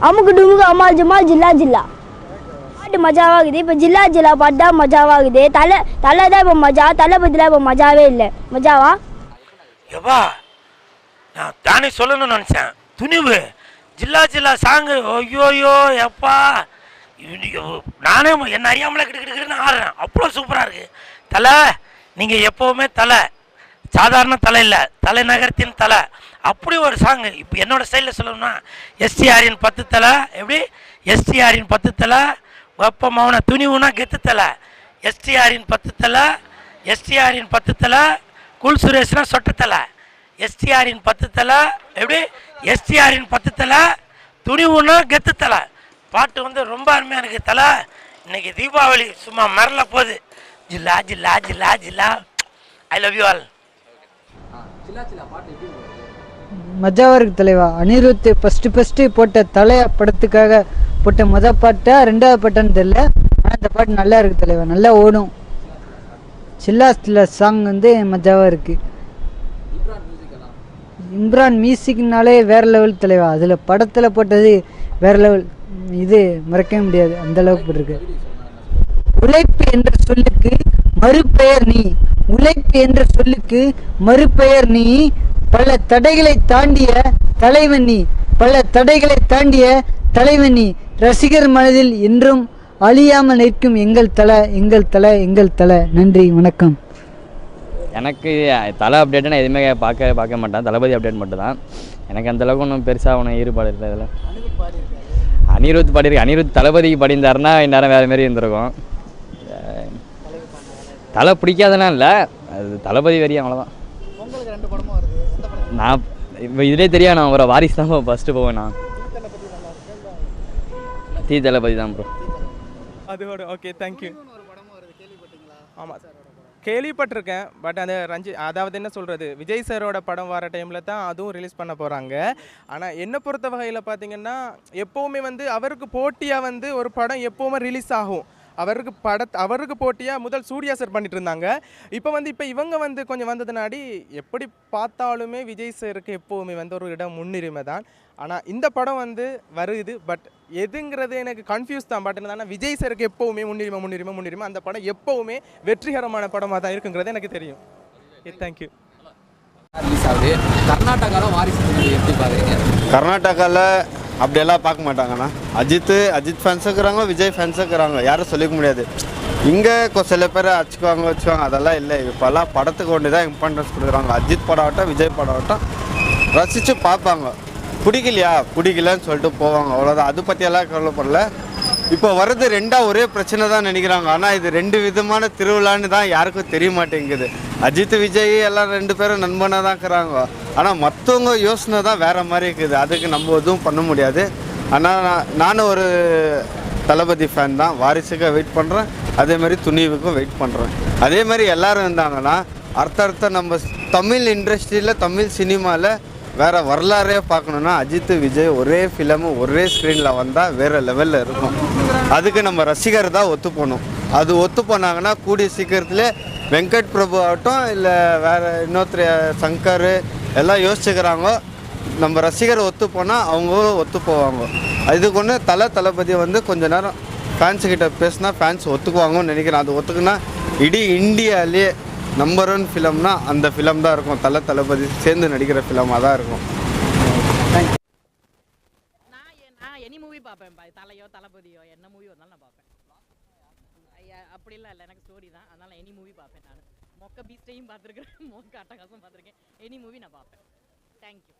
அமுக்கு டுமுக்கு அமால் ஜமால் ஜில்லா ஜில்லா பாட்டு மஜாவாகுது. இப்போ ஜில்லா ஜில்லா பாட்டு தான் மஜாவாகுது. தலை தான் இப்போ மஜா, தளபதியில் இப்போ மஜாவே இல்லை. மஜாவா எப்பா நான் தானே சொல்லணும்னு நினச்சேன். துணிவு ஜில்லா ஜில்லா சாங்கு ஐயோயோ எப்பா நானே என்ன அறியாமலே கிட்டுக்கிட்டுன்னு ஆடுறேன். அவ்வளோ சூப்பராக இருக்குது. தலை நீங்கள் எப்போவுமே தலை, சாதாரண தலை இல்லை, தலைநகரத்தின் தலை. அப்படி ஒரு சாங்கு. இப்போ என்னோட ஸ்டைலில் சொல்லணும்னா எஸ்டிஆரின் 10 தலை. எப்படி எஸ்டிஆரின் 10 தலை வெப்பமான துணிவுனா கெத்து தலை. எஸ்டிஆரின் 10 தலை, எஸ்டிஆரின் 10 தலை. குல் சுரேஷ்னா சொட்ட தலை. எஸ்டிஆரின் 10 தலை. எப்படி எஸ்டிஆரின் 10 தலை துணிவுனா கெத்து தலை. பாட்டு வந்து ரொம்ப அருமையாக இருக்குது. தலை இன்னைக்கு தீபாவளி சும்மா மரல போகுது. Jilla Jilla Jilla Jilla. I love you all. மஜாவாக இருக்குது தலைவா. அனிருத் ஃபஸ்ட்டு போட்ட தலையா படத்துக்காக போட்ட பாட்டா 2வது பாட்டான்னு தெரியல. ஆனால் இந்த பாட்டு நல்லா இருக்குது தலைவா, நல்லா ஓடும். சில்லா சாங் வந்து மஜாவாக இருக்குது. இம்ரான் மியூசிக்னாலே வேறு லெவல் தலைவா. அதில் படத்தில் போட்டது வேறு லெவல். இது மறக்கவே முடியாது, அந்தளவுக்கு போட்டிருக்கு. உழைப்பு என்ற சொல்லுக்கு மறுபெயர் நீ, உழைப்பு என்ற சொல்லுக்கு மறுபெயர் நீ, பல தடைகளை தாண்டிய தலைவன் நீ, பல தடைகளை தாண்டிய தலைவன் நீ, ரசிகர் மனதில் என்றும் அழியாமல் நிற்கும் எங்கள் தலை, எங்கள் தலை, எங்கள் தலை. நன்றி, வணக்கம். எனக்கு தலை அப்டேட்டு நான் எதுவுமே பார்க்க மாட்டேன். தளபதி அப்டேட் மட்டும் தான். எனக்கு அந்தளவுக்கு ஒன்றும் பெருசாக ஒன்றும் ஈடுபாடு இல்லை. இதில் அனிருத் பாடியிருக்கு. அனிருத் தளபதிக்கு பாடியிருந்தாருன்னா இந்நேரம் வேறு மாரி இருந்திருக்கும். தலை பிடிக்காதெல்லாம் இல்லை, அது தளபதி வரையும் அவ்வளோதான். நான் இப்போ இதிலே தெரியா, நான் ஒரு வாரிசு தான் ஃபஸ்ட்டு போவேன். நான் தளபதி தான் ப்ரோ. அதோட ஓகே, தேங்க்யூ. ஆமாம் சார், கேள்விப்பட்டிருக்கேன். பட் அந்த அதாவது என்ன சொல்கிறது, விஜய் சாரோட படம் வர டைமில் தான் அதுவும் ரிலீஸ் பண்ண போகிறாங்க. ஆனால் என்னை பொறுத்த வகையில் பார்த்தீங்கன்னா எப்போவுமே வந்து அவருக்கு போட்டியாக வந்து ஒரு படம் எப்போவுமே ரிலீஸ் ஆகும். அவருக்கு போட்டியாக முதல் சூர்யா சார் பண்ணிட்டு இருந்தாங்க. இப்போ இவங்க வந்து கொஞ்சம் வந்ததுனாடி எப்படி பார்த்தாலுமே விஜய் சாருக்கு எப்போவுமே வந்து ஒரு இடம் முன்னுரிமை தான். ஆனால் இந்த படம் வந்து வருது, பட் எதுங்கிறது எனக்கு கன்ஃபியூஸ் தான். பட் என்னன்னா விஜய் சாருக்கு எப்போவுமே முன்னுரிமை. அந்த படம் எப்போவுமே வெற்றிகரமான படமாக தான் இருக்குங்கிறது எனக்கு தெரியும். தேங்க்யூ. கர்நாடகாவில் வாரிசு எப்படி பாருங்க? கர்நாடகாவில் அப்படியெல்லாம் பார்க்க மாட்டாங்கண்ணா. அஜித் ஃபேன்ஸ் இருக்கிறாங்க, விஜய் ஃபேன்ஸ் இருக்கிறாங்க, யாரும் சொல்லிக்க முடியாது. இங்கே சில பேர் வச்சுக்குவாங்க, அதெல்லாம் இல்லை. இப்போல்லாம் படத்துக்கு ஒன்று தான் இம்பார்ட்டன்ஸ் கொடுக்குறாங்க. அஜித் படம் ஆகட்டும், விஜய் படம் ஆகட்டும் ரசித்து பார்ப்பாங்க. பிடிக்கலன்னு சொல்லிட்டு போவாங்க, அவ்வளோதான். அது பற்றியெல்லாம் கவலைப்படல. இப்போ வர்றது ஒரே பிரச்சனை தான் நினைக்கிறாங்க. ஆனால் இது 2 விதமான திருவிழான்னு தான் யாருக்கும் தெரிய மாட்டேங்குது. அஜித் விஜய் எல்லாம் 2 பேரும் நண்பனாக தான் இருக்கிறாங்க. ஆனால் மற்றவங்க யோசனை தான் வேறு மாதிரி இருக்குது. அதுக்கு நம்ம எதுவும் பண்ண முடியாது. ஆனால் நானும் ஒரு தளபதி ஃபேன் தான். வாரிசுக்கு வெயிட் பண்ணுறேன், அதேமாதிரி துணிவுக்கும் வெயிட் பண்ணுறேன். அதேமாதிரி எல்லோரும் இருந்தாங்கன்னா அடுத்த நம்ம தமிழ் இண்டஸ்ட்ரியில், தமிழ் சினிமாவில் வேறு வரலாறே பார்க்கணுன்னா அஜித் விஜய் ஒரே ஃபிலிமு ஒரே ஸ்க்ரீனில் வந்தால் வேறு லெவலில் இருக்கும். அதுக்கு நம்ம ரசிகர் தான் ஒத்து போகணும். அது ஒத்து போனாங்கன்னா கூடிய சீக்கிரத்தில் வெங்கட் பிரபு ஆகட்டும், இல்லை வேறு இன்னொருத்தர் சங்கர் எல்லாம் யோசிச்சுக்கிறாங்க. நம்ம ரசிகர் ஒத்து போனால் அவங்களும் ஒத்து போவாங்க. இதுக்கு ஒன்று தளபதி வந்து கொஞ்ச நேரம் ஃபேன்ஸுக்கிட்ட பேசினா ஃபேன்ஸ் ஒத்துக்குவாங்கன்னு நினைக்கிறேன். அது ஒத்துக்குன்னா இடீ இந்தியாவிலே நம்பர் 1 ஃபிலம்னா அந்த ஃபிலம் தான் இருக்கும். தளபதி சேர்ந்து நடிக்கிற ஃபிலமாக தான் இருக்கும். நான் எனி மூவி பார்ப்பேன். தலையோ தளபதியோ என்ன மூவி வந்தாலும் நான் பார்ப்பேன். அப்படிலாம் இல்லை, எனக்கு ஸ்டோரி தான். அதனால் எனி மூவி பார்ப்பேன். நான் மொக்க பீஸ்டையும் பார்த்துருக்கேன், மொக்க அட்டகாசம் பார்த்துருக்கேன். எனி மூவி நான் பார்ப்பேன். தேங்க்யூ.